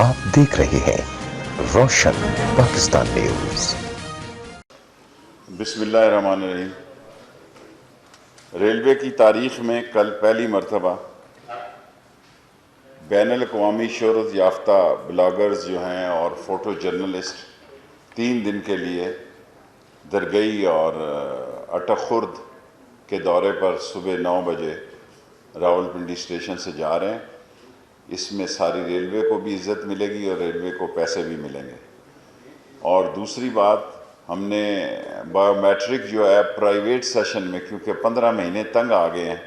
आप देख रहे हैं रोशन पाकिस्तान न्यूज। बिस्मिल्लाहिर्रहमानिर्रहीम। रेलवे की तारीख में कल पहली मरतबा बैनुल-अक़वामी शोहरत याफ्ता ब्लॉगर्स जो हैं और फ़ोटो जर्नलिस्ट 3 दिन के लिए दरगई और अटक खुर्द के दौरे पर सुबह 9 बजे रावलपिंडी स्टेशन से जा रहे हैं। इसमें सारी रेलवे को भी इज़्ज़त मिलेगी और रेलवे को पैसे भी मिलेंगे। और दूसरी बात, हमने बायोमेट्रिक जो है प्राइवेट सेशन में, क्योंकि 15 महीने तंग आ गए हैं,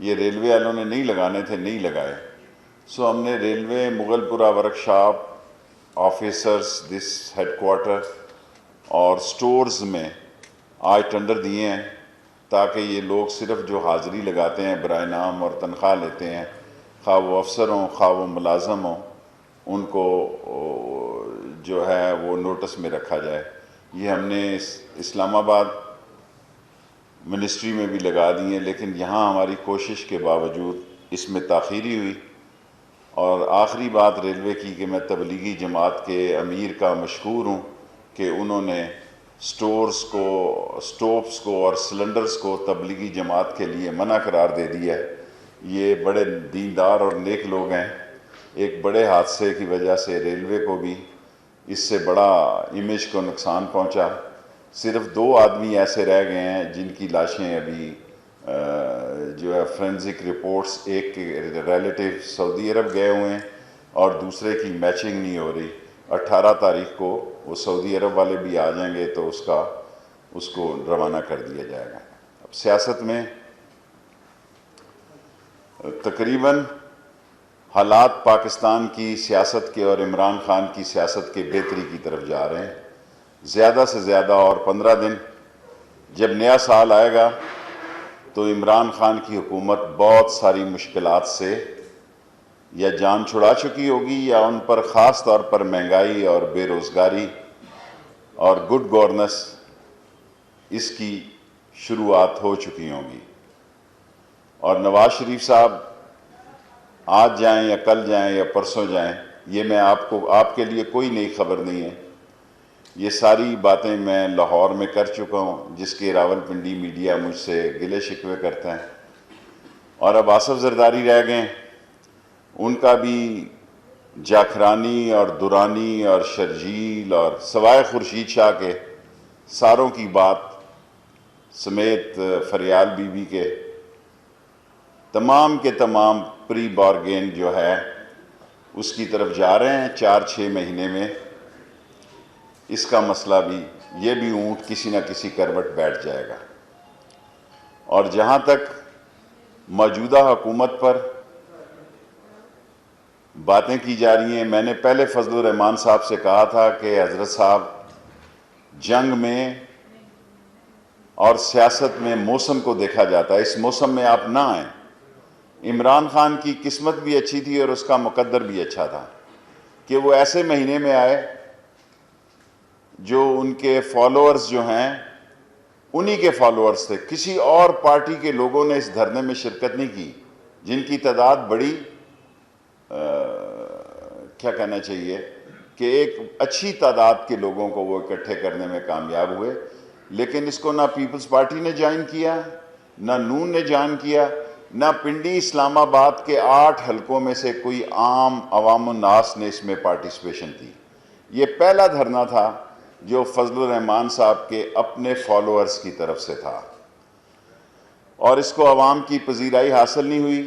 ये रेलवे वालों ने नहीं लगाने थे, नहीं लगाए। सो हमने railway Mughalpura workshop, officers this headquarter और स्टोर्स में आज टेंडर दिए हैं ताकि ये लोग सिर्फ जो हाज़िरी लगाते हैं बराए नाम और तनख्वाह लेते हैं, खा वो अफसर हों खा वो मुलाजम हों, उनको जो है वो नोटिस में रखा जाए। ये हमने इस्लामाबाद मिनिस्ट्री में भी लगा दी हैं, लेकिन यहाँ हमारी कोशिश के बावजूद इसमें ताख़ीरी हुई। और आखिरी बात रेलवे की कि मैं तबलीगी जमात के अमीर का मशकूर हूँ कि उन्होंने स्टोर्स को, स्टोव्स को और सिलेंडर्स को तबलीगी जमात के लिए मना करार दे दिया है। ये बड़े दीनदार और नेक लोग हैं। एक बड़े हादसे की वजह से रेलवे को भी इससे बड़ा इमेज को नुकसान पहुंचा। सिर्फ 2 आदमी ऐसे रह गए हैं जिनकी लाशें अभी जो है फोरेंसिक रिपोर्ट्स, एक के रिलेटिव सऊदी अरब गए हुए हैं और दूसरे की मैचिंग नहीं हो रही। 18 तारीख को वो सऊदी अरब वाले भी आ जाएंगे तो उसको रवाना कर दिया जाएगा। अब सियासत में तकरीबन हालात पाकिस्तान की सियासत के और इमरान खान की सियासत के बेहतरी की तरफ जा रहे हैं। ज़्यादा से ज़्यादा और 15 दिन, जब नया साल आएगा तो इमरान खान की हुकूमत बहुत सारी मुश्किलात से या जान छुड़ा चुकी होगी या उन पर ख़ास तौर पर महंगाई और बेरोज़गारी और गुड गवर्नेंस इसकी शुरुआत हो चुकी होंगी। और नवाज़ शरीफ साहब आज जाएं या कल जाएं या परसों जाएं, ये मैं आपके लिए कोई नई खबर नहीं है। ये सारी बातें मैं लाहौर में कर चुका हूँ, जिसके रावलपिंडी मीडिया मुझसे गिले शिकवे करता है। और अब आसिफ जरदारी रह गए, उनका भी जाखरानी और दुरानी और शर्जील और सवाए खुर्शीद शाह के सारों की बात समेत फरियाल बीबी के तमाम के तमाम प्री बारगेन जो है उसकी तरफ जा रहे हैं। 4-6 महीने में इसका मसला भी, ये भी ऊँट किसी न किसी करवट बैठ जाएगा। और जहाँ तक मौजूदा हुकूमत पर बातें की जा रही हैं, मैंने पहले फजलुर रहमान साहब से कहा था कि हज़रत साहब, जंग में और सियासत में मौसम को देखा जाता है, इस मौसम में आप ना आएँ। इमरान खान की किस्मत भी अच्छी थी और उसका मुकद्दर भी अच्छा था कि वो ऐसे महीने में आए जो उनके फॉलोअर्स जो हैं उन्हीं के फॉलोअर्स थे। किसी और पार्टी के लोगों ने इस धरने में शिरकत नहीं की, जिनकी तादाद बड़ी क्या कहना चाहिए कि एक अच्छी तादाद के लोगों को वो इकट्ठे करने में कामयाब हुए। लेकिन इसको ना पीपल्स पार्टी ने ज्वाइन किया, ना नून ने ज्वाइन किया, ना पिंडी इस्लामाबाद के 8 हलकों में से कोई आम अवाम नास ने इसमें पार्टिसिपेशन की। ये पहला धरना था जो फजलुर रहमान साहब के अपने फॉलोअर्स की तरफ से था और इसको अवाम की पजीराई हासिल नहीं हुई।